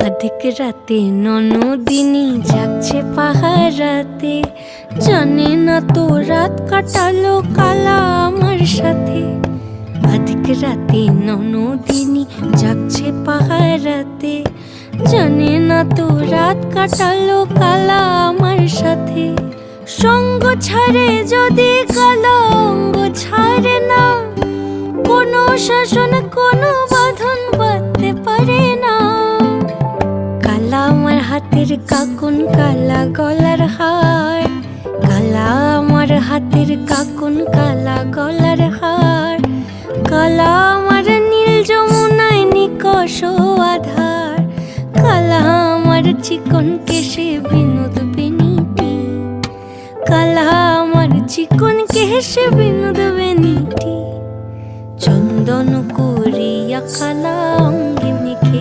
আধিক রাতে ননদিনী যাচ্ছে পাহারাতে, জানে না তো রাত কাটালো কালা আমার সাথে। আধিক রাতে ননদিনী যাচ্ছে পাহারাতে, জানে না তো রাত কাটালো কালা আমার সাথে। সঙ্গ ছাড়ে যদি কালা অঙ্গ ছাড়ে না, কোনো শাসন কোনো বাঁধন বাঁধতে পারে না। কালা আমার হাতের কাকুন কালা গলার হার, কালা আমার হাতের কাকুন কালা গলার হার। কালা আমার নীল যমুনায় নিকষ আধার, কালা আমার চিকন কেশে বিনোদ বেনিটি। কালা আমার চিকন কেশে বিনোদ বেনিটি। চন্দন করিয়া কালা